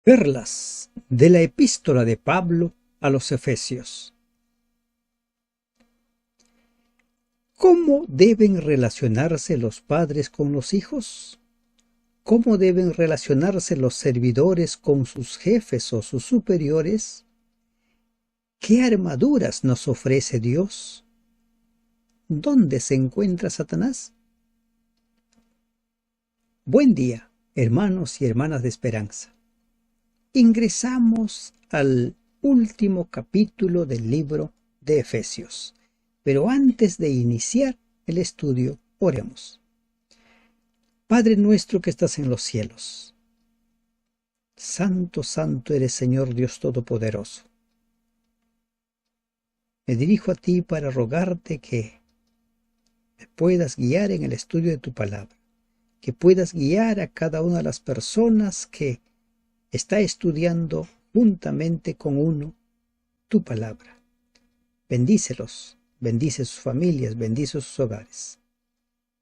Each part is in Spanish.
Perlas de la epístola de Pablo a los Efesios. ¿Cómo deben relacionarse los padres con los hijos? ¿Cómo deben relacionarse los servidores con sus jefes o sus superiores? ¿Qué armaduras nos ofrece Dios? ¿Dónde se encuentra Satanás? Buen día, hermanos y hermanas de esperanza. Ingresamos al último capítulo del libro de Efesios. Pero antes de iniciar el estudio, oremos. Padre nuestro que estás en los cielos, santo, santo eres Señor Dios Todopoderoso. Me dirijo a ti para rogarte que me puedas guiar en el estudio de tu palabra, que puedas guiar a cada una de las personas que está estudiando juntamente con uno tu palabra. Bendícelos, bendice sus familias, bendice sus hogares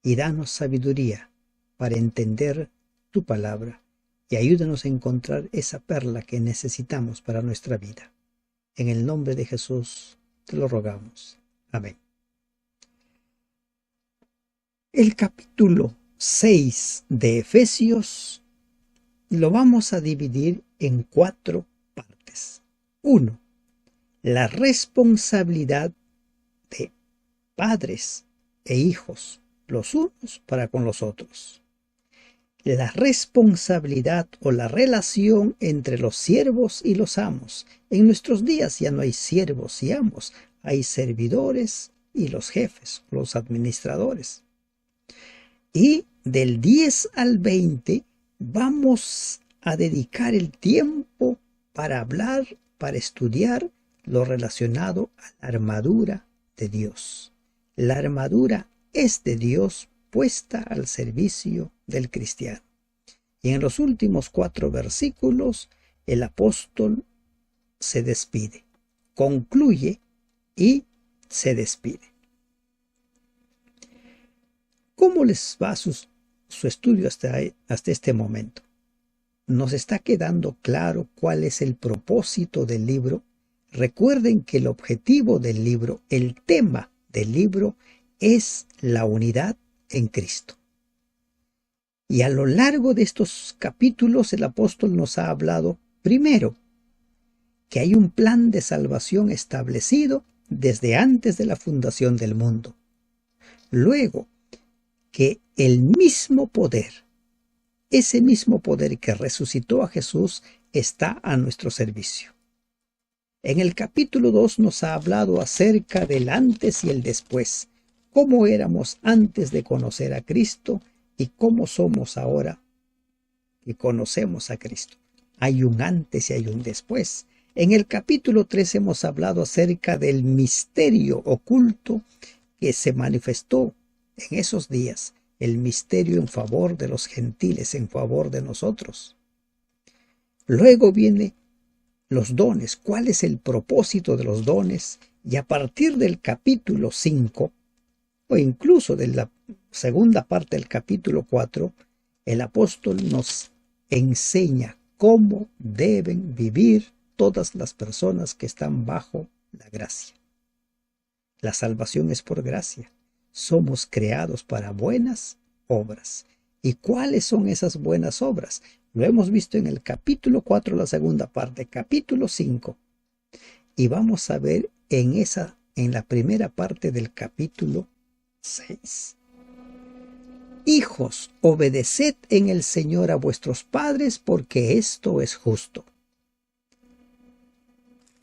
y danos sabiduría para entender tu palabra y ayúdanos a encontrar esa perla que necesitamos para nuestra vida. En el nombre de Jesús te lo rogamos. Amén. El capítulo 6 de Efesios lo vamos a dividir en 4 partes. 1. La responsabilidad de padres e hijos, los unos para con los otros. La responsabilidad o la relación entre los siervos y los amos. En nuestros días ya no hay siervos y amos, hay servidores y los jefes, los administradores. Y del 10 al 20 vamos a dedicar el tiempo para hablar, para estudiar lo relacionado a la armadura de Dios. La armadura es de Dios puesta al servicio del cristiano. Y en los últimos 4 versículos, el apóstol se despide, concluye y se despide. ¿Cómo les va su estudio hasta este momento? ¿Nos está quedando claro cuál es el propósito del libro? Recuerden que el objetivo del libro, el tema del libro, es la unidad en Cristo. Y a lo largo de estos capítulos el apóstol nos ha hablado, primero, que hay un plan de salvación establecido desde antes de la fundación del mundo. Luego, que el mismo poder, ese mismo poder que resucitó a Jesús, está a nuestro servicio. En el capítulo 2 nos ha hablado acerca del antes y el después, cómo éramos antes de conocer a Cristo y cómo somos ahora que conocemos a Cristo. Hay un antes y hay un después. En el capítulo 3 hemos hablado acerca del misterio oculto que se manifestó en esos días, el misterio en favor de los gentiles, en favor de nosotros. Luego viene los dones, cuál es el propósito de los dones, y a partir del capítulo 5, o incluso de la segunda parte del capítulo 4, el apóstol nos enseña cómo deben vivir todas las personas que están bajo la gracia. La salvación es por gracia. Somos creados para buenas obras. ¿Y cuáles son esas buenas obras? Lo hemos visto en el capítulo 4, la segunda parte, capítulo 5. Y vamos a ver en la primera parte del capítulo 6. Hijos, obedeced en el Señor a vuestros padres, porque esto es justo.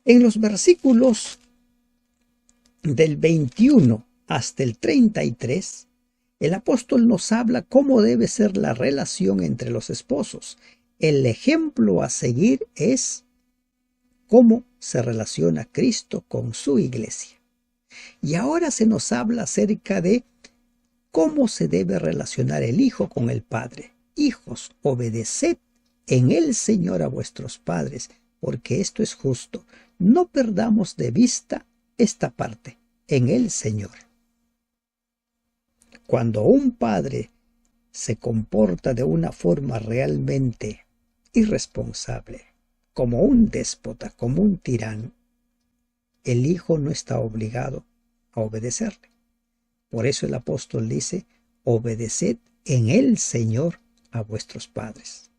En los versículos del 21 hasta el 33, el apóstol nos habla cómo debe ser la relación entre los esposos. El ejemplo a seguir es cómo se relaciona Cristo con su iglesia. Y ahora se nos habla acerca de cómo se debe relacionar el hijo con el padre. Hijos, obedeced en el Señor a vuestros padres, porque esto es justo. No perdamos de vista esta parte, en el Señor. Cuando un padre se comporta de una forma realmente irresponsable, como un déspota, como un tirano, el hijo no está obligado a obedecerle. Por eso el apóstol dice, obedeced en el Señor a vuestros padres.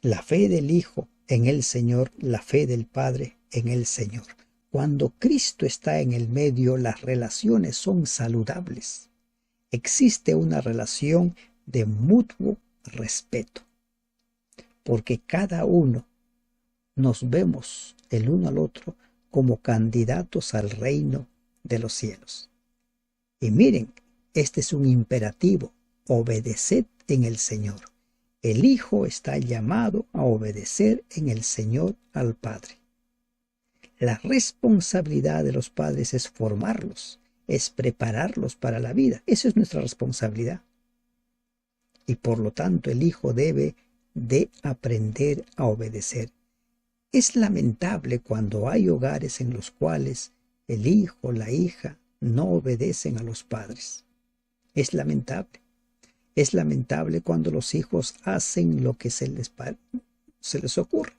La fe del Hijo en el Señor, la fe del Padre en el Señor. Cuando Cristo está en el medio, las relaciones son saludables. Existe una relación de mutuo respeto, porque cada uno nos vemos el uno al otro como candidatos al reino de los cielos. Y miren, este es un imperativo, obedeced en el Señor. El Hijo está llamado a obedecer en el Señor al Padre. La responsabilidad de los padres es formarlos, es prepararlos para la vida. Eso es nuestra responsabilidad. Y por lo tanto el Hijo debe de aprender a obedecer. Es lamentable cuando hay hogares en los cuales el hijo, la hija, no obedecen a los padres. Es lamentable. Es lamentable cuando los hijos hacen lo que se les ocurre.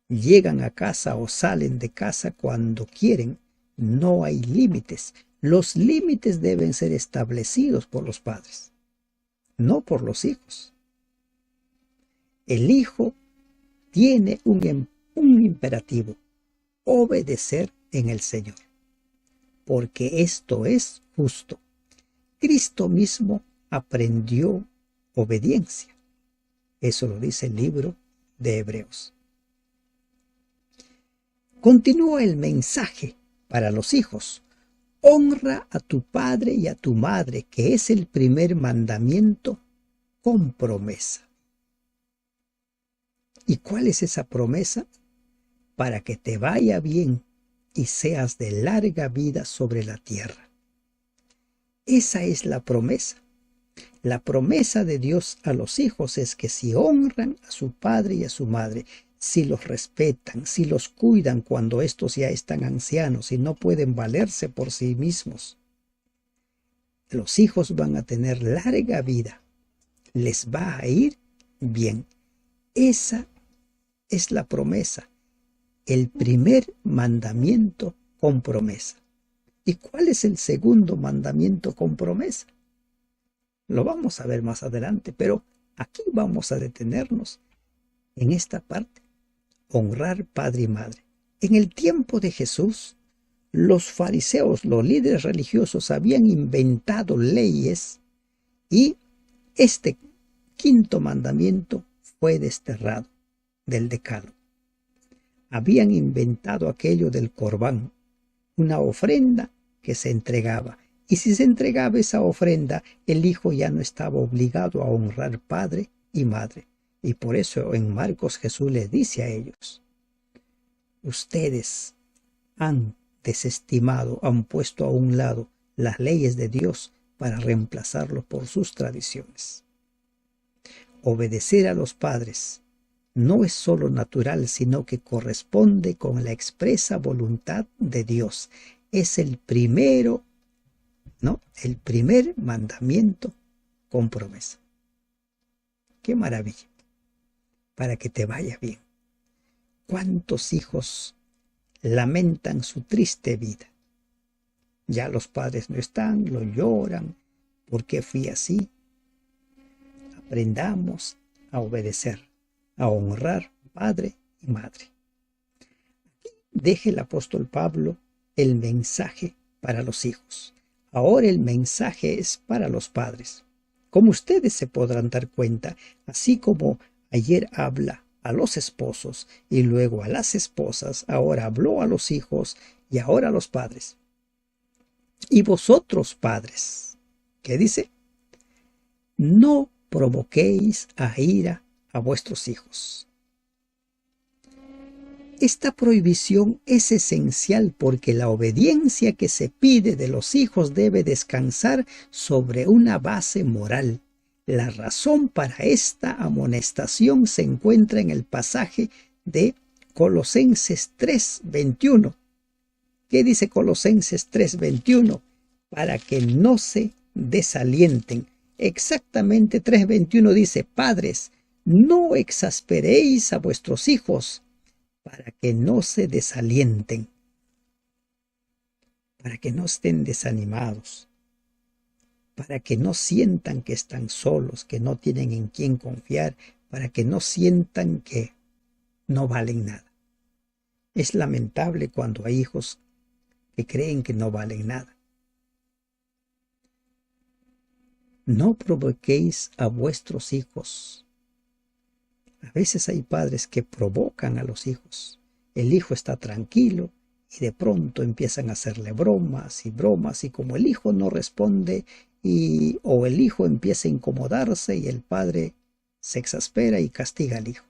Llegan a casa o salen de casa cuando quieren. No hay límites. Los límites deben ser establecidos por los padres, no por los hijos. El hijo tiene un imperativo, obedecer en el Señor, porque esto es justo. Cristo mismo aprendió obediencia. Eso lo dice el libro de Hebreos. Continúa el mensaje para los hijos. Honra a tu padre y a tu madre, que es el primer mandamiento con promesa. ¿Y cuál es esa promesa? Para que te vaya bien y seas de larga vida sobre la tierra. Esa es la promesa. La promesa de Dios a los hijos es que si honran a su padre y a su madre, si los respetan, si los cuidan cuando estos ya están ancianos y no pueden valerse por sí mismos, los hijos van a tener larga vida, les va a ir bien. Esa es la promesa, el primer mandamiento con promesa. ¿Y cuál es el segundo mandamiento con promesa? Lo vamos a ver más adelante, pero aquí vamos a detenernos en esta parte. Honrar padre y madre. En el tiempo de Jesús, los fariseos, los líderes religiosos, habían inventado leyes y este quinto mandamiento fue desterrado del decálogo. Habían inventado aquello del corbán, una ofrenda que se entregaba. Y si se entregaba esa ofrenda, el hijo ya no estaba obligado a honrar padre y madre. Y por eso en Marcos Jesús les dice a ellos, ustedes han desestimado, han puesto a un lado las leyes de Dios para reemplazarlo por sus tradiciones. Obedecer a los padres no es solo natural, sino que corresponde con la expresa voluntad de Dios. Es el primero, ¿no? El primer mandamiento con promesa. ¡Qué maravilla! Para que te vaya bien. ¿Cuántos hijos lamentan su triste vida? Ya los padres no están, lo lloran. ¿Por qué fui así? Aprendamos a obedecer, a honrar padre y madre. Aquí deja el apóstol Pablo el mensaje para los hijos. Ahora el mensaje es para los padres. Como ustedes se podrán dar cuenta, así como ayer habla a los esposos y luego a las esposas, ahora habló a los hijos y ahora a los padres. Y vosotros, padres, ¿qué dice? No provoquéis a ira a vuestros hijos. Esta prohibición es esencial porque la obediencia que se pide de los hijos debe descansar sobre una base moral. La razón para esta amonestación se encuentra en el pasaje de Colosenses 3:21. ¿Qué dice Colosenses 3:21? Para que no se desalienten. Exactamente 3:21 dice, padres, No exasperéis a vuestros hijos para que no se desalienten, para que no estén desanimados, para que no sientan que están solos, que no tienen en quién confiar, para que no sientan que no valen nada. Es lamentable cuando hay hijos que creen que no valen nada. No provoquéis a vuestros hijos. A veces hay padres que provocan a los hijos. El hijo está tranquilo y de pronto empiezan a hacerle bromas, y como el hijo no responde o el hijo empieza a incomodarse y el padre se exaspera y castiga al hijo.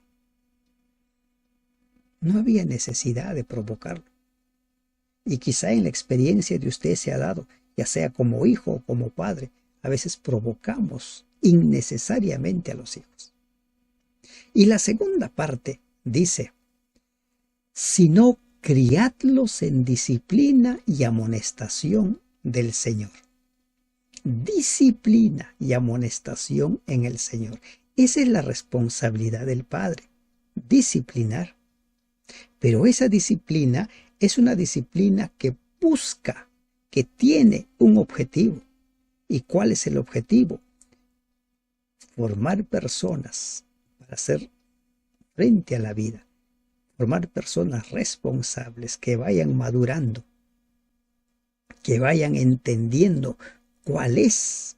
No había necesidad de provocarlo. Y quizá en la experiencia de usted se ha dado, ya sea como hijo o como padre, a veces provocamos innecesariamente a los hijos. Y la segunda parte dice, sino criadlos en disciplina y amonestación del Señor. Disciplina y amonestación en el Señor. Esa es la responsabilidad del padre, disciplinar. Pero esa disciplina es una disciplina que busca, que tiene un objetivo. ¿Y cuál es el objetivo? Formar personas para hacer frente a la vida. Formar personas responsables que vayan madurando, que vayan entendiendo cuál es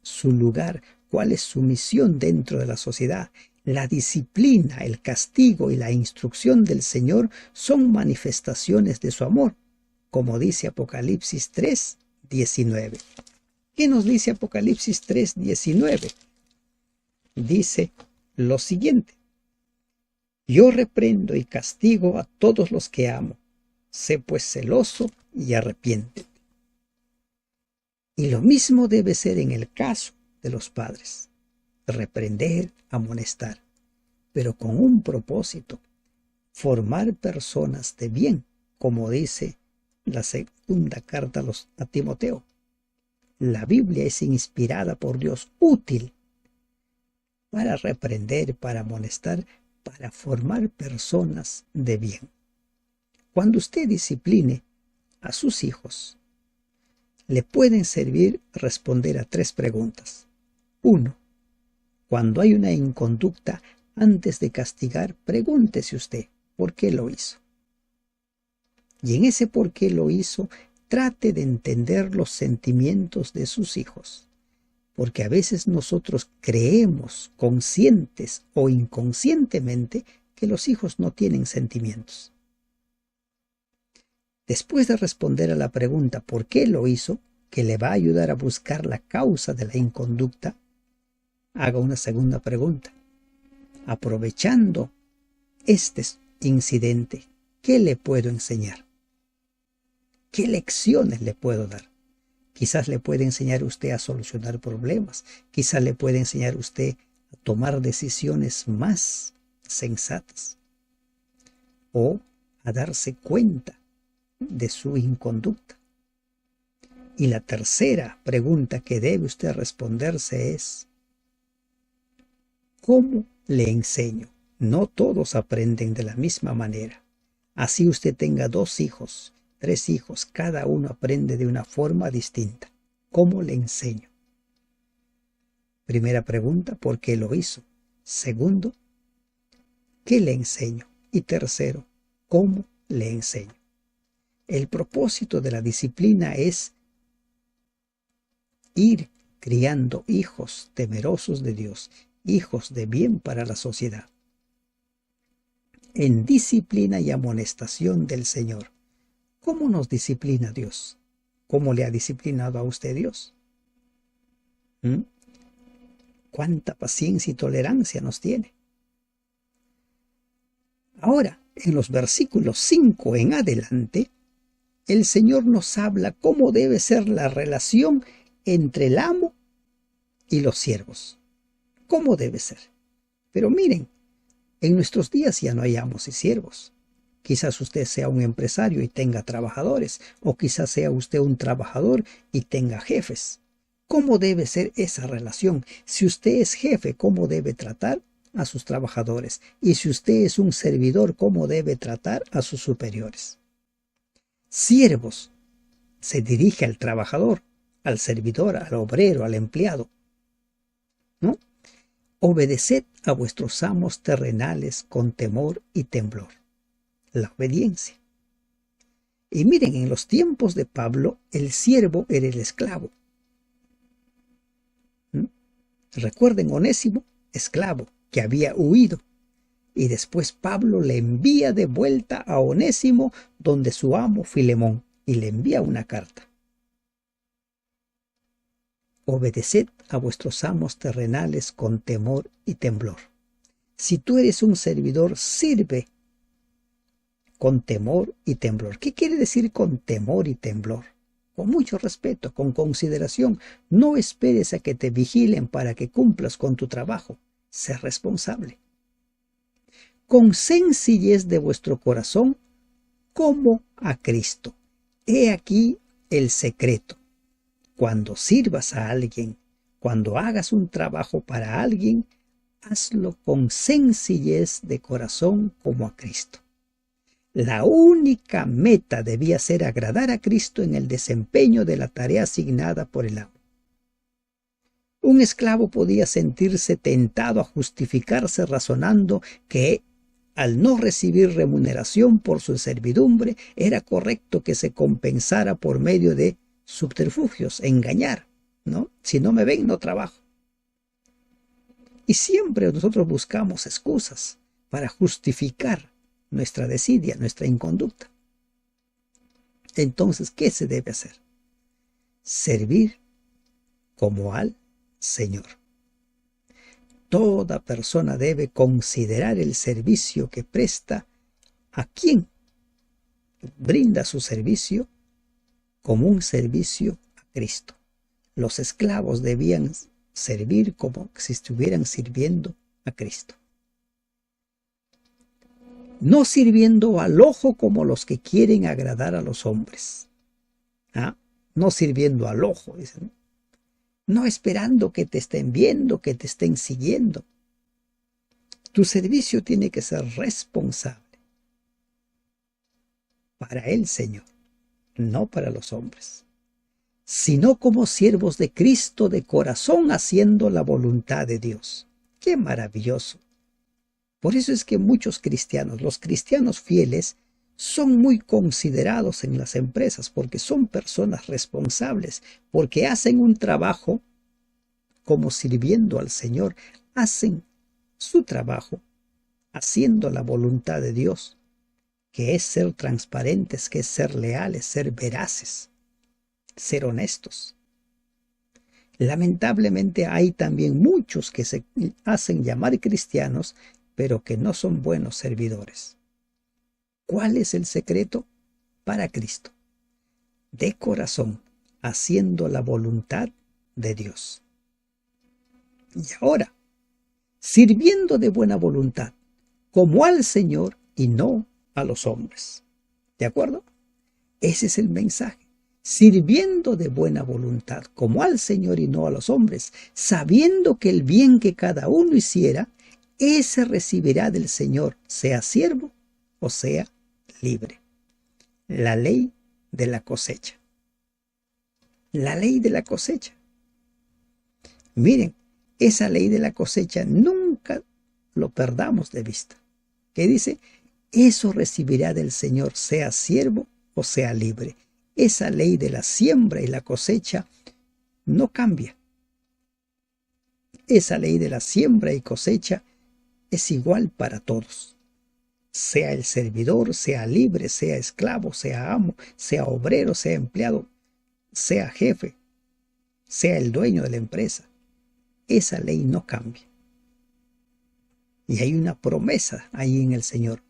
su lugar, cuál es su misión dentro de la sociedad. La disciplina, el castigo y la instrucción del Señor son manifestaciones de su amor, como dice Apocalipsis 3:19. ¿Qué nos dice Apocalipsis 3:19? Dice lo siguiente: yo reprendo y castigo a todos los que amo. Sé pues celoso y arrepiéntete. Y lo mismo debe ser en el caso de los padres. Reprender, amonestar, pero con un propósito: formar personas de bien, como dice la segunda carta a Timoteo. La Biblia es inspirada por Dios, útil para reprender, para amonestar, para formar personas de bien. Cuando usted discipline a sus hijos, le pueden servir responder a 3 preguntas. 1. Cuando hay una inconducta, antes de castigar, pregúntese usted, ¿por qué lo hizo? Y en ese por qué lo hizo, trate de entender los sentimientos de sus hijos. Porque a veces nosotros creemos, conscientes o inconscientemente, que los hijos no tienen sentimientos. Después de responder a la pregunta ¿por qué lo hizo?, que le va a ayudar a buscar la causa de la inconducta, haga una segunda pregunta. Aprovechando este incidente, ¿qué le puedo enseñar? ¿Qué lecciones le puedo dar? Quizás le puede enseñar usted a solucionar problemas. Quizás le puede enseñar usted a tomar decisiones más sensatas. O a darse cuenta de su inconducta. Y la tercera pregunta que debe usted responderse es: ¿cómo le enseño? No todos aprenden de la misma manera. Así usted tenga 2 hijos, 3 hijos, cada uno aprende de una forma distinta. ¿Cómo le enseño? Primera pregunta, ¿por qué lo hizo? Segundo, ¿qué le enseño? Y tercero, ¿cómo le enseño? El propósito de la disciplina es ir criando hijos temerosos de Dios, hijos de bien para la sociedad, en disciplina y amonestación del Señor. ¿Cómo nos disciplina Dios? ¿Cómo le ha disciplinado a usted Dios? ¿Cuánta paciencia y tolerancia nos tiene? Ahora, en los versículos 5 en adelante, el Señor nos habla cómo debe ser la relación entre el amo y los siervos. ¿Cómo debe ser? Pero miren, en nuestros días ya no hay amos y siervos. Quizás usted sea un empresario y tenga trabajadores, o quizás sea usted un trabajador y tenga jefes. ¿Cómo debe ser esa relación? Si usted es jefe, ¿cómo debe tratar a sus trabajadores. Y si usted es un servidor, ¿cómo debe tratar a sus superiores? Siervos, se dirige al trabajador, al servidor, al obrero, al empleado, ¿no? Obedeced a vuestros amos terrenales con temor y temblor. La obediencia. Y miren, en los tiempos de Pablo, el siervo era el esclavo. Recuerden, Onésimo, esclavo, que había huido. Y después Pablo le envía de vuelta a Onésimo donde su amo Filemón, y le envía una carta. Obedeced a vuestros amos terrenales con temor y temblor. Si tú eres un servidor, sirve con temor y temblor. ¿Qué quiere decir con temor y temblor? Con mucho respeto, con consideración. No esperes a que te vigilen para que cumplas con tu trabajo. Sé responsable. Con sencillez de vuestro corazón, como a Cristo. He aquí el secreto. Cuando sirvas a alguien, cuando hagas un trabajo para alguien, hazlo con sencillez de corazón como a Cristo. La única meta debía ser agradar a Cristo en el desempeño de la tarea asignada por el amo. Un esclavo podía sentirse tentado a justificarse razonando que al no recibir remuneración por su servidumbre, era correcto que se compensara por medio de subterfugios, engañar, ¿no? Si no me ven, no trabajo. Y siempre nosotros buscamos excusas para justificar nuestra desidia, nuestra inconducta. Entonces, ¿qué se debe hacer? Servir como al Señor. Toda persona debe considerar el servicio que presta a quien brinda su servicio como un servicio a Cristo. Los esclavos debían servir como si estuvieran sirviendo a Cristo. No sirviendo al ojo como los que quieren agradar a los hombres. No sirviendo al ojo, dicen. No esperando que te estén viendo, que te estén siguiendo. Tu servicio tiene que ser responsable para el Señor, no para los hombres, sino como siervos de Cristo de corazón haciendo la voluntad de Dios. ¡Qué maravilloso! Por eso es que muchos cristianos, los cristianos fieles, son muy considerados en las empresas porque son personas responsables, porque hacen un trabajo como sirviendo al Señor, hacen su trabajo haciendo la voluntad de Dios, que es ser transparentes, que es ser leales, ser veraces, ser honestos. Lamentablemente hay también muchos que se hacen llamar cristianos, pero que no son buenos servidores. ¿Cuál es el secreto? Para Cristo, de corazón, haciendo la voluntad de Dios. Y ahora, sirviendo de buena voluntad, como al Señor y no a los hombres. ¿De acuerdo? Ese es el mensaje. Sirviendo de buena voluntad, como al Señor y no a los hombres, sabiendo que el bien que cada uno hiciera, ese recibirá del Señor, sea siervo o sea libre. La ley de la cosecha. La ley de la cosecha. Miren, esa ley de la cosecha nunca lo perdamos de vista. ¿Qué dice? Eso recibirá del Señor, sea siervo o sea libre. Esa ley de la siembra y la cosecha no cambia. Esa ley de la siembra y cosecha es igual para todos. Sea el servidor, sea libre, sea esclavo, sea amo, sea obrero, sea empleado, sea jefe, sea el dueño de la empresa. Esa ley no cambia. Y hay una promesa ahí en el Señor.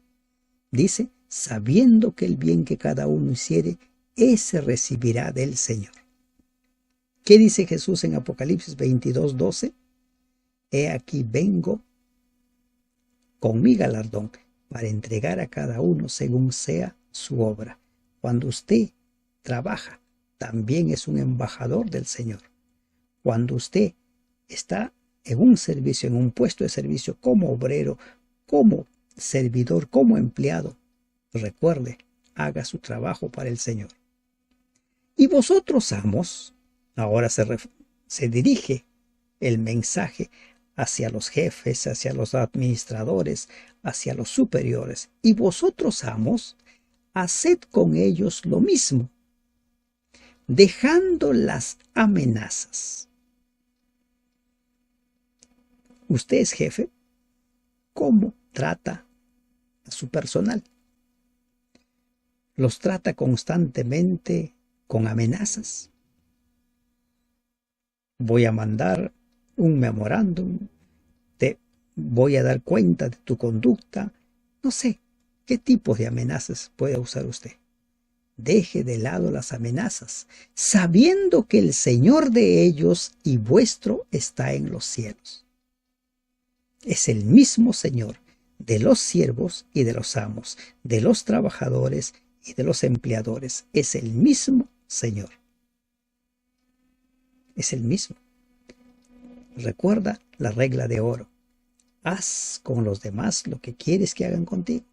Dice, sabiendo que el bien que cada uno hiciere, ese recibirá del Señor. ¿Qué dice Jesús en Apocalipsis 22:12? He aquí vengo con mi galardón para entregar a cada uno según sea su obra. Cuando usted trabaja, también es un embajador del Señor. Cuando usted está en un servicio, en un puesto de servicio, como obrero, como servidor, como empleado, recuerde, haga su trabajo para el Señor. Y vosotros, amos, ahora se dirige el mensaje hacia los jefes, hacia los administradores, hacia los superiores. Y vosotros, amos, haced con ellos lo mismo, dejando las amenazas. Usted es jefe, ¿cómo trata a su personal? ¿Los trata constantemente con amenazas? Voy a mandar un memorándum, te voy a dar cuenta de tu conducta. No sé, ¿qué tipos de amenazas puede usar usted? Deje de lado las amenazas, sabiendo que el Señor de ellos y vuestro está en los cielos. Es el mismo Señor de los siervos y de los amos, de los trabajadores y de los empleadores. Es el mismo Señor. Es el mismo. Recuerda la regla de oro. Haz con los demás lo que quieres que hagan contigo.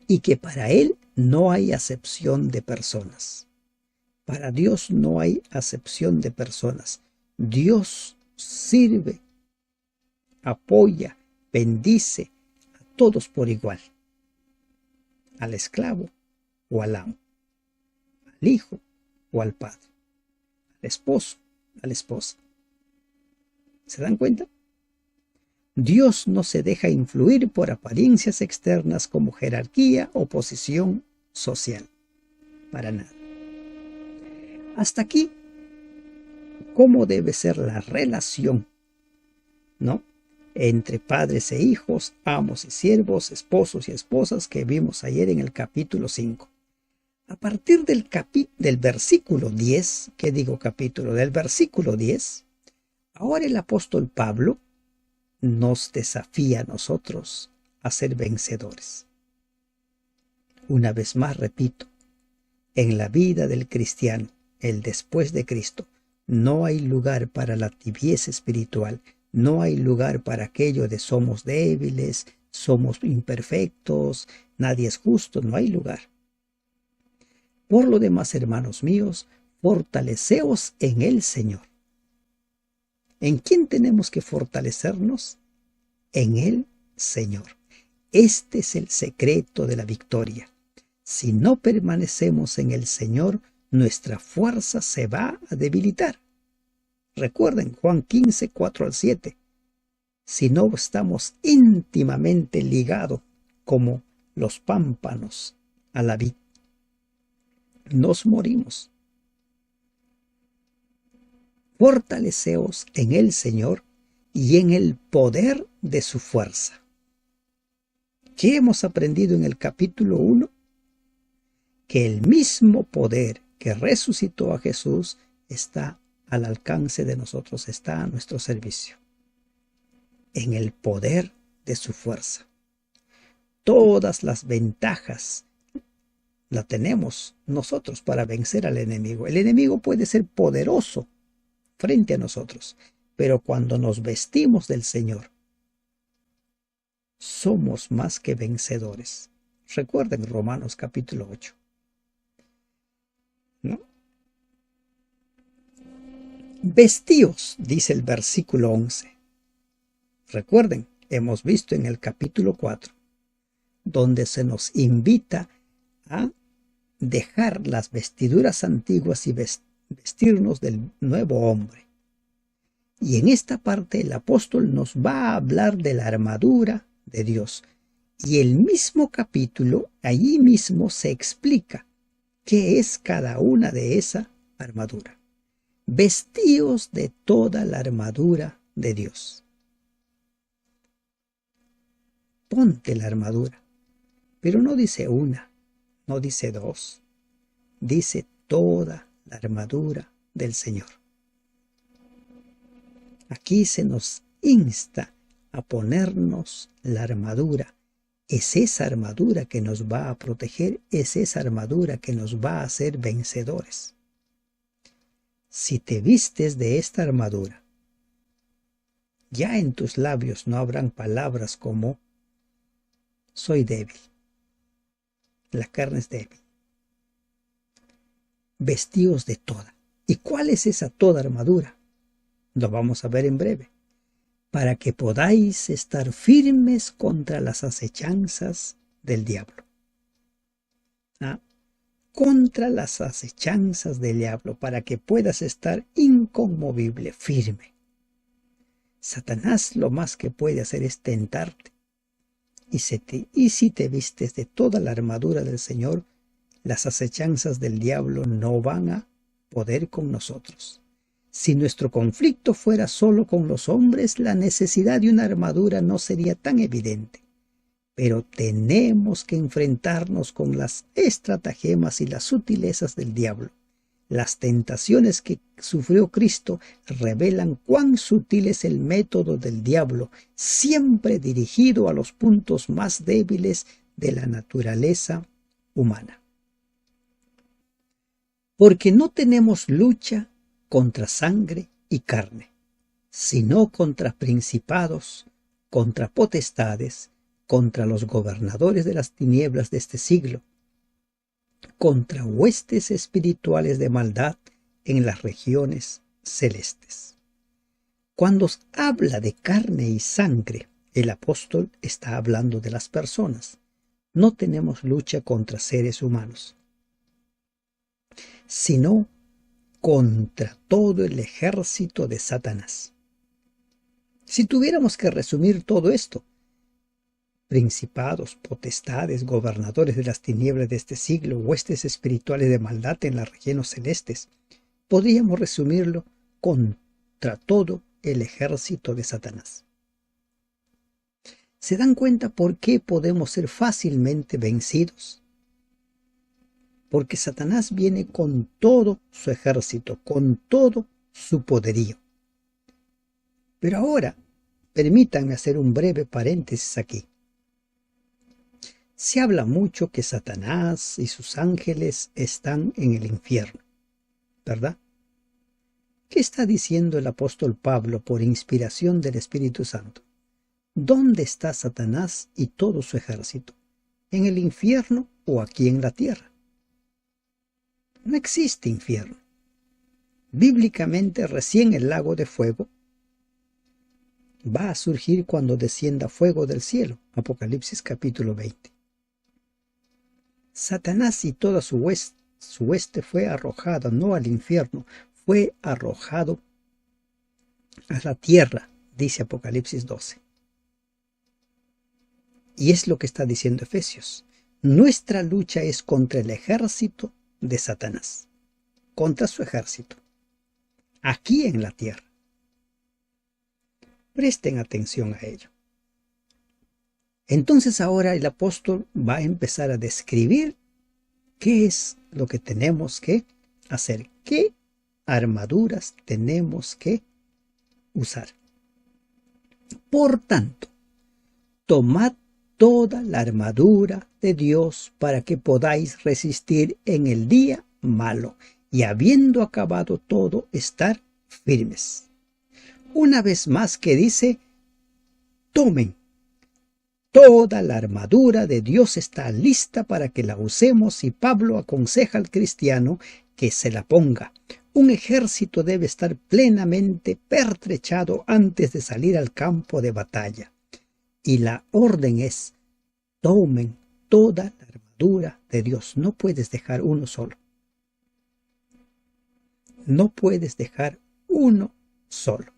Y que para Él no hay acepción de personas. Para Dios no hay acepción de personas. Dios sirve, apoya, bendice a todos por igual. Al esclavo o al amo. Al hijo o al padre. Al esposo, a la esposa. ¿Se dan cuenta? Dios no se deja influir por apariencias externas como jerarquía o posición social. Para nada. Hasta aquí, ¿cómo debe ser la relación, ¿no?, entre padres e hijos, amos y siervos, esposos y esposas que vimos ayer en el capítulo 5. A partir del versículo 10, ¿qué digo capítulo? Del versículo 10, ahora el apóstol Pablo nos desafía a nosotros a ser vencedores. Una vez más repito, en la vida del cristiano, el después de Cristo, no hay lugar para la tibieza espiritual, no hay lugar para aquello de somos débiles, somos imperfectos, nadie es justo, no hay lugar. Por lo demás, hermanos míos, fortaleceos en el Señor. ¿En quién tenemos que fortalecernos? En el Señor. Este es el secreto de la victoria. Si no permanecemos en el Señor, nuestra fuerza se va a debilitar. Recuerden Juan 15, 4 al 7. Si no estamos íntimamente ligados como los pámpanos a la vid, nos morimos. Fortaleceos en el Señor y en el poder de su fuerza. ¿Qué hemos aprendido en el capítulo 1? Que el mismo poder que resucitó a Jesús está al alcance de nosotros, está a nuestro servicio. En el poder de su fuerza. Todas las ventajas las tenemos nosotros para vencer al enemigo. El enemigo puede ser poderoso frente a nosotros, pero cuando nos vestimos del Señor, somos más que vencedores. Recuerden Romanos capítulo 8. ¿No? Vestíos, dice el versículo 11. Recuerden, hemos visto en el capítulo 4, donde se nos invita a dejar las vestiduras antiguas y vestirnos del nuevo hombre. Y en esta parte el apóstol nos va a hablar de la armadura de Dios. Y el mismo capítulo, allí mismo se explica qué es cada una de esa armadura. Vestíos de toda la armadura de Dios. Ponte la armadura. Pero no dice una, no dice dos. Dice toda la armadura del Señor. Aquí se nos insta a ponernos la armadura. Es esa armadura que nos va a proteger, es esa armadura que nos va a hacer vencedores. Si te vistes de esta armadura, Ya en tus labios no habrán palabras como soy débil, la carne es débil. Vestíos de toda. ¿Y cuál es esa toda armadura? Lo vamos a ver en breve. Para que podáis estar firmes contra las acechanzas del diablo. Contra las acechanzas del diablo, para que puedas estar inconmovible, firme. Satanás lo más que puede hacer es tentarte. Y si te vistes de toda la armadura del Señor, las acechanzas del diablo no van a poder con nosotros. Si nuestro conflicto fuera solo con los hombres, la necesidad de una armadura no sería tan evidente. Pero tenemos que enfrentarnos con las estratagemas y las sutilezas del diablo. Las tentaciones que sufrió Cristo revelan cuán sutil es el método del diablo, siempre dirigido a los puntos más débiles de la naturaleza humana. Porque no tenemos lucha contra sangre y carne, sino contra principados, contra potestades, contra los gobernadores de las tinieblas de este siglo, contra huestes espirituales de maldad en las regiones celestes. Cuando habla de carne y sangre, el apóstol está hablando de las personas. No tenemos lucha contra seres humanos, sino contra todo el ejército de Satanás. Si tuviéramos que resumir todo esto, principados, potestades, gobernadores de las tinieblas de este siglo, huestes espirituales de maldad en las regiones celestes, podríamos resumirlo contra todo el ejército de Satanás. ¿Se dan cuenta por qué podemos ser fácilmente vencidos? Porque Satanás viene con todo su ejército, con todo su poderío. Pero ahora, permítanme hacer un breve paréntesis aquí. Se habla mucho que Satanás y sus ángeles están en el infierno, ¿verdad? ¿Qué está diciendo el apóstol Pablo por inspiración del Espíritu Santo? ¿Dónde está Satanás y todo su ejército? ¿En el infierno o aquí en la tierra? No existe infierno. Bíblicamente, recién el lago de fuego va a surgir cuando descienda fuego del cielo. Apocalipsis capítulo 20. Satanás y toda su hueste fue arrojada no al infierno, fue arrojado a la tierra, dice Apocalipsis 12. Y es lo que está diciendo Efesios. Nuestra lucha es contra el ejército de Satanás, contra su ejército, aquí en la tierra. Presten atención a ello. Entonces ahora el apóstol va a empezar a describir qué es lo que tenemos que hacer, qué armaduras tenemos que usar. Por tanto, tomad toda la armadura de Dios para que podáis resistir en el día malo y habiendo acabado todo, estar firmes. Una vez más que dice, tomen. Toda la armadura de Dios está lista para que la usemos y Pablo aconseja al cristiano que se la ponga. Un ejército debe estar plenamente pertrechado antes de salir al campo de batalla. Y la orden es, tomen toda la armadura de Dios. No puedes dejar uno solo. No puedes dejar uno solo.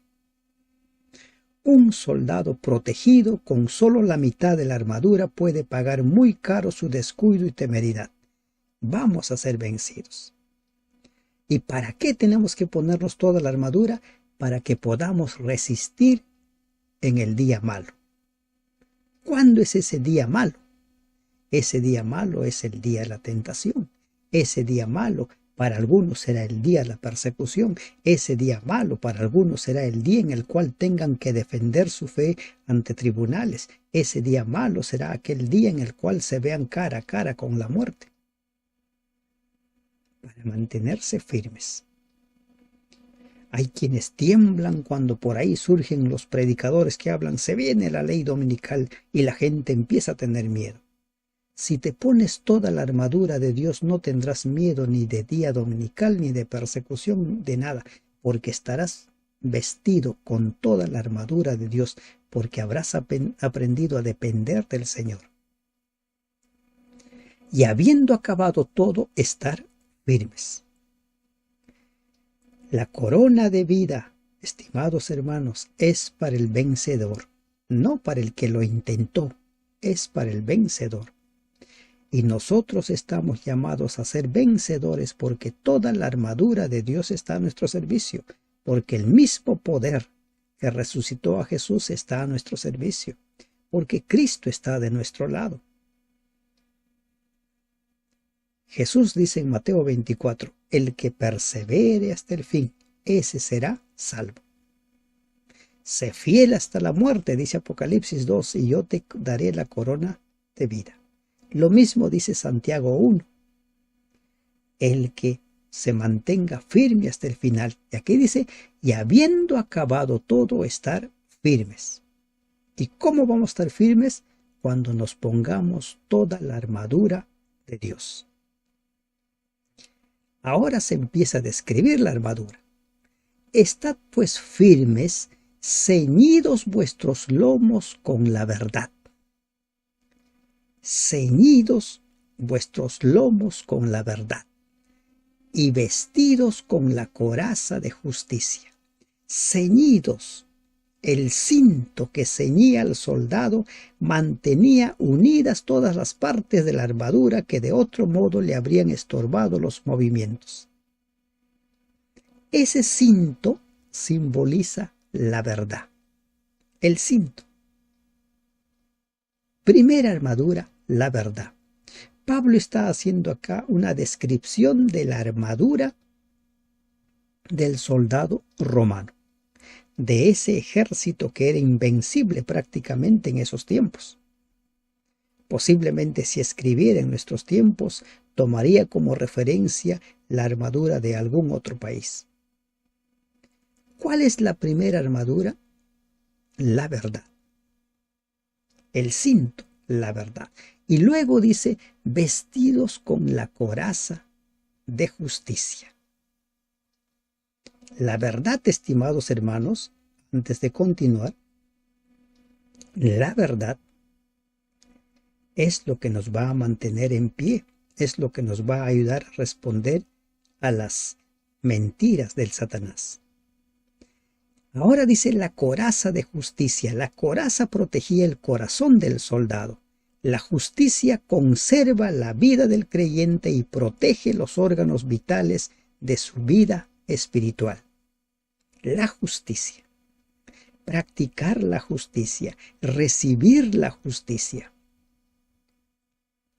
Un soldado protegido con solo la mitad de la armadura puede pagar muy caro su descuido y temeridad. Vamos a ser vencidos. ¿Y para qué tenemos que ponernos toda la armadura? Para que podamos resistir en el día malo. ¿Cuándo es ese día malo? Ese día malo es el día de la tentación. Ese día malo para algunos será el día de la persecución. Ese día malo para algunos será el día en el cual tengan que defender su fe ante tribunales. Ese día malo será aquel día en el cual se vean cara a cara con la muerte. Para mantenerse firmes. Hay quienes tiemblan cuando por ahí surgen los predicadores que hablan, se viene la ley dominical y la gente empieza a tener miedo. Si te pones toda la armadura de Dios, no tendrás miedo ni de día dominical, ni de persecución, de nada, porque estarás vestido con toda la armadura de Dios, porque habrás aprendido a depender del Señor. Y habiendo acabado todo, estar firmes. La corona de vida, estimados hermanos, es para el vencedor, no para el que lo intentó, es para el vencedor. Y nosotros estamos llamados a ser vencedores porque toda la armadura de Dios está a nuestro servicio, porque el mismo poder que resucitó a Jesús está a nuestro servicio, porque Cristo está de nuestro lado. Jesús dice en Mateo 24, el que persevere hasta el fin, ese será salvo. Sé fiel hasta la muerte, dice Apocalipsis 2, y yo te daré la corona de vida. Lo mismo dice Santiago 1, el que se mantenga firme hasta el final. Y aquí dice, y habiendo acabado todo, estar firmes. ¿Y cómo vamos a estar firmes? Cuando nos pongamos toda la armadura de Dios. Ahora se empieza a describir la armadura. Estad pues firmes, ceñidos vuestros lomos con la verdad. Ceñidos vuestros lomos con la verdad, y vestidos con la coraza de justicia. Ceñidos. El cinto que ceñía al soldado mantenía unidas todas las partes de la armadura que de otro modo le habrían estorbado los movimientos. Ese cinto simboliza la verdad. El cinto. Primera armadura, la verdad. Pablo está haciendo acá una descripción de la armadura del soldado romano, de ese ejército que era invencible prácticamente en esos tiempos. Posiblemente si escribiera en nuestros tiempos, tomaría como referencia la armadura de algún otro país. ¿Cuál es la primera armadura? La verdad. El cinto, la verdad. Y luego dice, vestidos con la coraza de justicia. La verdad, estimados hermanos, antes de continuar, la verdad es lo que nos va a mantener en pie, es lo que nos va a ayudar a responder a las mentiras del Satanás. Ahora dice la coraza de justicia. La coraza protegía el corazón del soldado. La justicia conserva la vida del creyente y protege los órganos vitales de su vida espiritual. La justicia. Practicar la justicia. Recibir la justicia.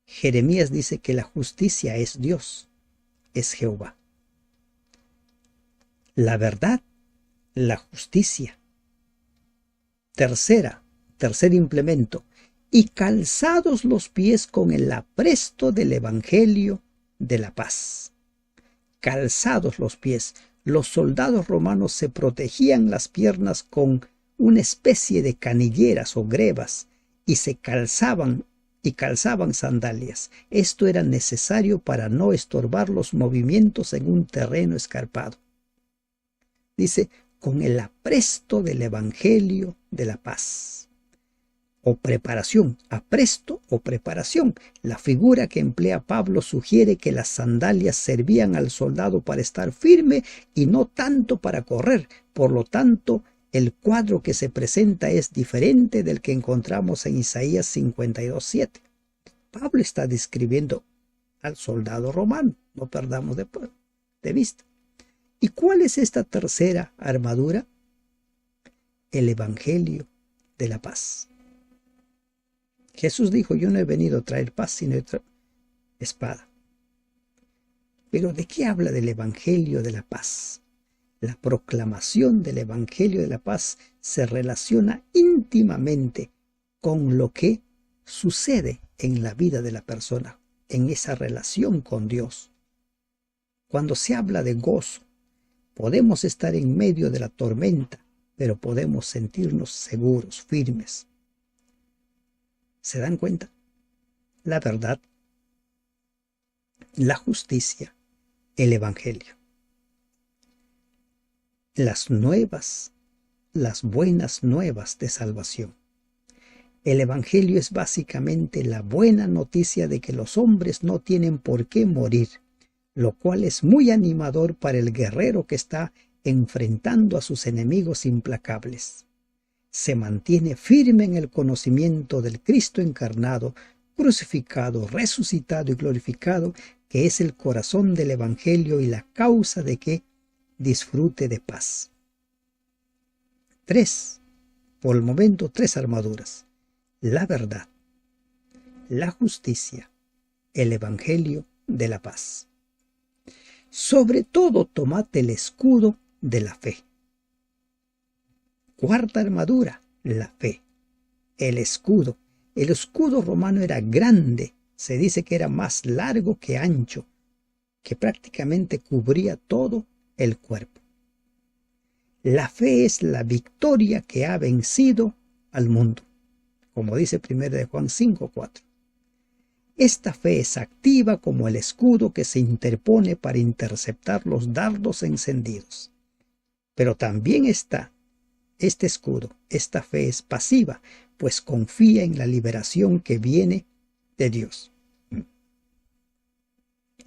Jeremías dice que la justicia es Dios, es Jehová. La verdad, la justicia. Tercer implemento. Y calzados los pies con el apresto del Evangelio de la paz. Calzados los pies. Los soldados romanos se protegían las piernas con una especie de canilleras o grebas y calzaban sandalias. Esto era necesario para no estorbar los movimientos en un terreno escarpado. Dice, con el apresto del Evangelio de la paz. O preparación, apresto o preparación. La figura que emplea Pablo sugiere que las sandalias servían al soldado para estar firme y no tanto para correr. Por lo tanto, el cuadro que se presenta es diferente del que encontramos en Isaías 52:7. Pablo está describiendo al soldado romano, no perdamos de vista. ¿Y cuál es esta tercera armadura? El Evangelio de la paz. Jesús dijo, yo no he venido a traer paz, sino espada. Pero ¿de qué habla del Evangelio de la paz? La proclamación del Evangelio de la paz se relaciona íntimamente con lo que sucede en la vida de la persona, en esa relación con Dios. Cuando se habla de gozo, Podemos estar en medio de la tormenta, pero podemos sentirnos seguros, firmes. ¿Se dan cuenta? La verdad, la justicia, el Evangelio. Las buenas nuevas de salvación. El Evangelio es básicamente la buena noticia de que los hombres no tienen por qué morir, lo cual es muy animador para el guerrero que está enfrentando a sus enemigos implacables. Se mantiene firme en el conocimiento del Cristo encarnado, crucificado, resucitado y glorificado, que es el corazón del Evangelio y la causa de que disfrute de paz. Por el momento, 3 armaduras: la verdad, la justicia, el Evangelio de la paz. Sobre todo, tomad el escudo de la fe. 4ª armadura, la fe. El escudo. El escudo romano era grande, se dice que era más largo que ancho, que prácticamente cubría todo el cuerpo. La fe es la victoria que ha vencido al mundo, como dice 1 Juan 5:4. Esta fe es activa como el escudo que se interpone para interceptar los dardos encendidos. Pero también está este escudo, esta fe es pasiva, pues confía en la liberación que viene de Dios.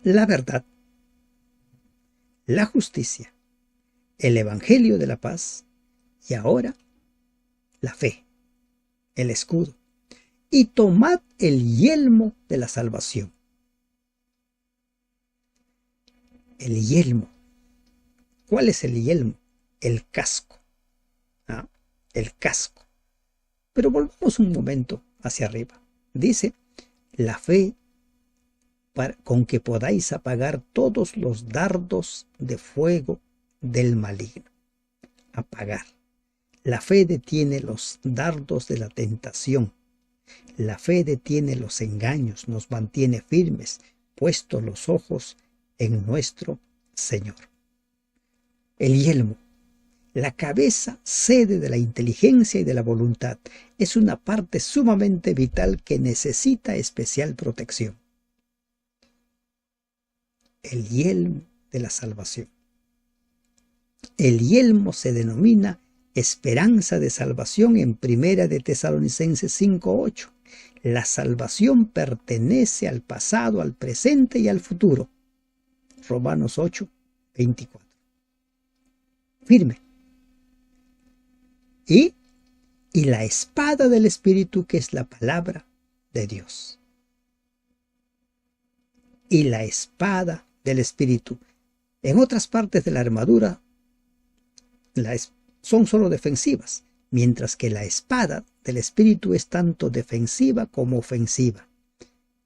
La verdad, la justicia, el Evangelio de la paz y ahora la fe, el escudo. Y tomad el yelmo de la salvación. El yelmo. ¿Cuál es el yelmo? El casco. El casco. Pero volvamos un momento hacia arriba. Dice, la fe con que podáis apagar todos los dardos de fuego del maligno. Apagar. La fe detiene los dardos de la tentación. La fe detiene los engaños, nos mantiene firmes, puestos los ojos en nuestro Señor. El yelmo. La cabeza, sede de la inteligencia y de la voluntad, es una parte sumamente vital que necesita especial protección. El yelmo de la salvación. El yelmo se denomina esperanza de salvación en 1 de Tesalonicenses 5:8. La salvación pertenece al pasado, al presente y al futuro. Romanos 8:24. Firme. Y la espada del Espíritu, que es la palabra de Dios. Y la espada del Espíritu. En otras partes de la armadura son solo defensivas, mientras que la espada del Espíritu es tanto defensiva como ofensiva.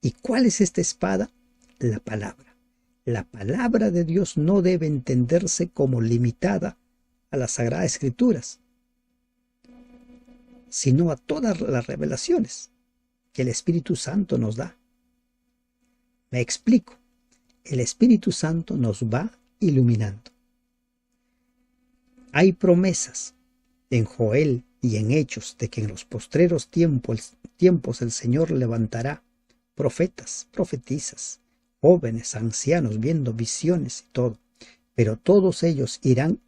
¿Y cuál es esta espada? La palabra. La palabra de Dios no debe entenderse como limitada a las Sagradas Escrituras, sino a todas las revelaciones que el Espíritu Santo nos da. Me explico. El Espíritu Santo nos va iluminando. Hay promesas en Joel y en Hechos de que en los postreros tiempos el Señor levantará profetas, profetisas, jóvenes, ancianos, viendo visiones y todo, pero todos ellos irán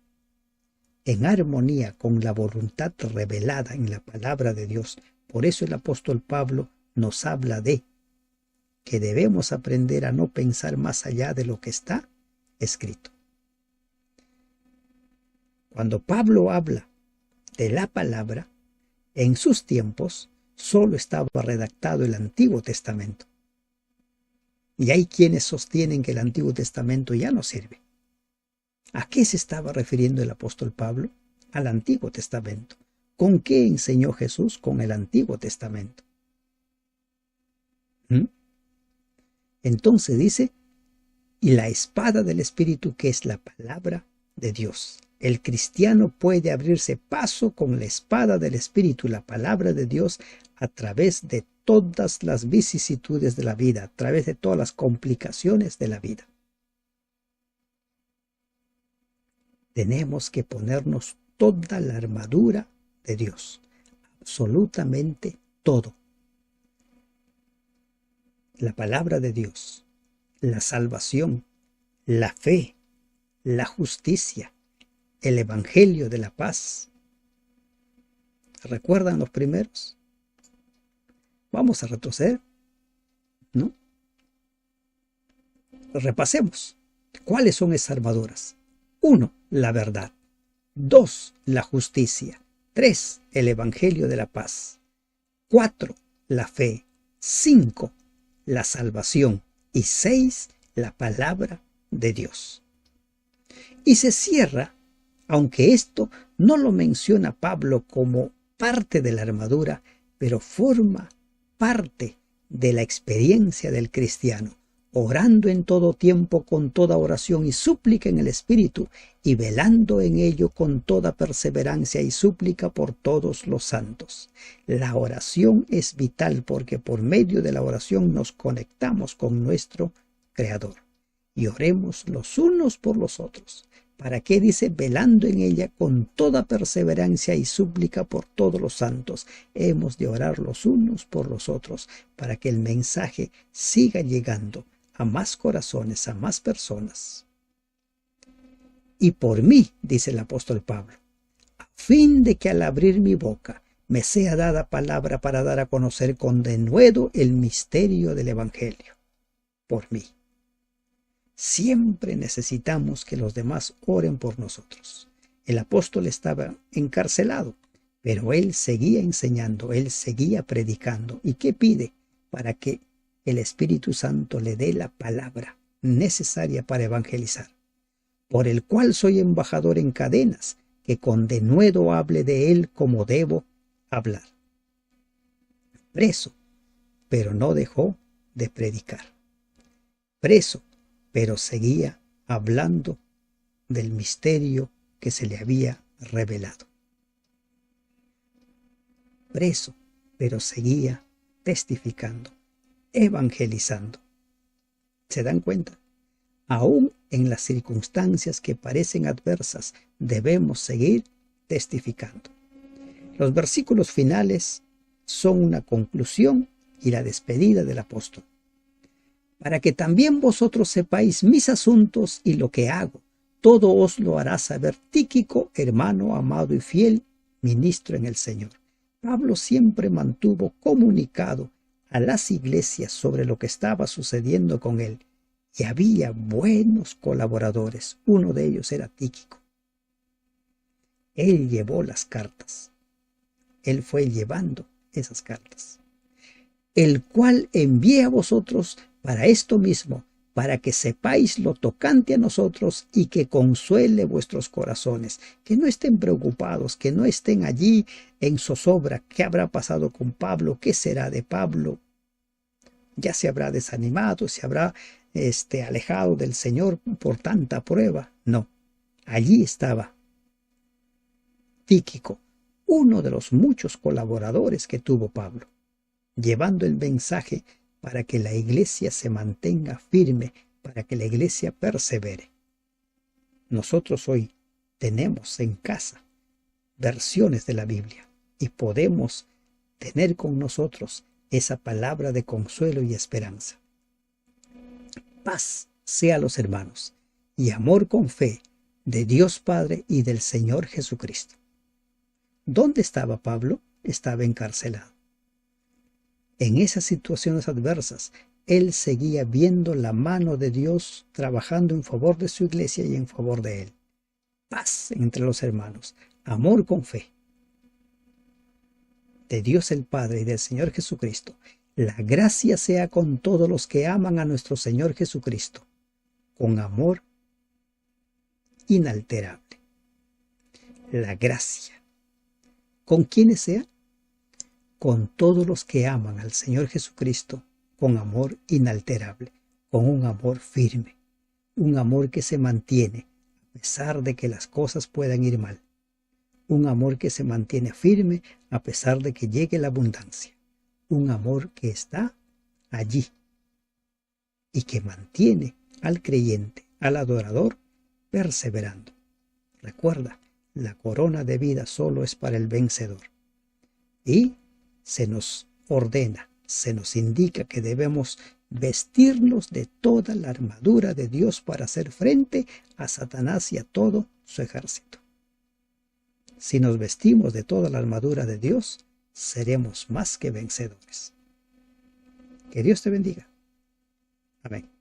en armonía con la voluntad revelada en la palabra de Dios. Por eso el apóstol Pablo nos habla de que debemos aprender a no pensar más allá de lo que está escrito. Cuando Pablo habla de la palabra, en sus tiempos solo estaba redactado el Antiguo Testamento. Y hay quienes sostienen que el Antiguo Testamento ya no sirve. ¿A qué se estaba refiriendo el apóstol Pablo? Al Antiguo Testamento. ¿Con qué enseñó Jesús? Con el Antiguo Testamento. Entonces dice, y la espada del Espíritu, que es la palabra de Dios. El cristiano puede abrirse paso con la espada del Espíritu, la palabra de Dios, a través de todas las vicisitudes de la vida, a través de todas las complicaciones de la vida. Tenemos que ponernos toda la armadura de Dios, absolutamente todo. La palabra de Dios, la salvación, la fe, la justicia, el evangelio de la paz. ¿Recuerdan los primeros? Vamos a retroceder, ¿no? Repasemos. ¿Cuáles son esas armaduras? 1. La verdad. 2. La justicia. 3. El evangelio de la paz. 4. La fe. 5. La salvación. Y 6. La palabra de Dios. Y se cierra, aunque esto no lo menciona Pablo como parte de la armadura, pero forma parte de la experiencia del cristiano, orando en todo tiempo con toda oración y súplica en el Espíritu, y velando en ello con toda perseverancia y súplica por todos los santos. La oración es vital porque por medio de la oración nos conectamos con nuestro Creador. Y oremos los unos por los otros. ¿Para qué dice velando en ella con toda perseverancia y súplica por todos los santos? Hemos de orar los unos por los otros para que el mensaje siga llegando a más corazones, a más personas. Y por mí, dice el apóstol Pablo, a fin de que al abrir mi boca me sea dada palabra para dar a conocer con denuedo el misterio del evangelio. Por mí. Siempre necesitamos que los demás oren por nosotros. El apóstol estaba encarcelado, pero él seguía enseñando, él seguía predicando. ¿Y qué pide? Para que el Espíritu Santo le dé la palabra necesaria para evangelizar, por el cual soy embajador en cadenas, que con denuedo hable de él como debo hablar. Preso, pero no dejó de predicar. Preso, pero seguía hablando del misterio que se le había revelado. Preso, pero seguía testificando, evangelizando. ¿Se dan cuenta? Aún en las circunstancias que parecen adversas, debemos seguir testificando. Los versículos finales son una conclusión y la despedida del apóstol. Para que también vosotros sepáis mis asuntos y lo que hago, todo os lo hará saber Tíquico, hermano amado y fiel, ministro en el Señor. Pablo siempre mantuvo comunicado a las iglesias sobre lo que estaba sucediendo con él, y había buenos colaboradores. Uno de ellos era Tíquico. Él llevó las cartas. Él fue llevando esas cartas, el cual envié a vosotros para esto mismo, para que sepáis lo tocante a nosotros y que consuele vuestros corazones, que no estén preocupados, que no estén allí en zozobra. ¿Qué habrá pasado con Pablo? ¿Qué será de Pablo? Ya se habrá desanimado, se habrá alejado del Señor por tanta prueba. No, allí estaba Tíquico, uno de los muchos colaboradores que tuvo Pablo, llevando el mensaje para que la iglesia se mantenga firme, para que la iglesia persevere. Nosotros hoy tenemos en casa versiones de la Biblia y podemos tener con nosotros esa palabra de consuelo y esperanza. Paz sea a los hermanos y amor con fe de Dios Padre y del Señor Jesucristo. ¿Dónde estaba Pablo? Estaba encarcelado. En esas situaciones adversas, él seguía viendo la mano de Dios trabajando en favor de su iglesia y en favor de él. Paz entre los hermanos, amor con fe. De Dios el Padre y del Señor Jesucristo, la gracia sea con todos los que aman a nuestro Señor Jesucristo, con amor inalterable. La gracia. ¿Con quiénes sea? Con todos los que aman al Señor Jesucristo con amor inalterable, con un amor firme, un amor que se mantiene a pesar de que las cosas puedan ir mal, un amor que se mantiene firme a pesar de que llegue la abundancia, un amor que está allí y que mantiene al creyente, al adorador, perseverando. Recuerda, la corona de vida solo es para el vencedor. Y se nos ordena, se nos indica que debemos vestirnos de toda la armadura de Dios para hacer frente a Satanás y a todo su ejército. Si nos vestimos de toda la armadura de Dios, seremos más que vencedores. Que Dios te bendiga. Amén.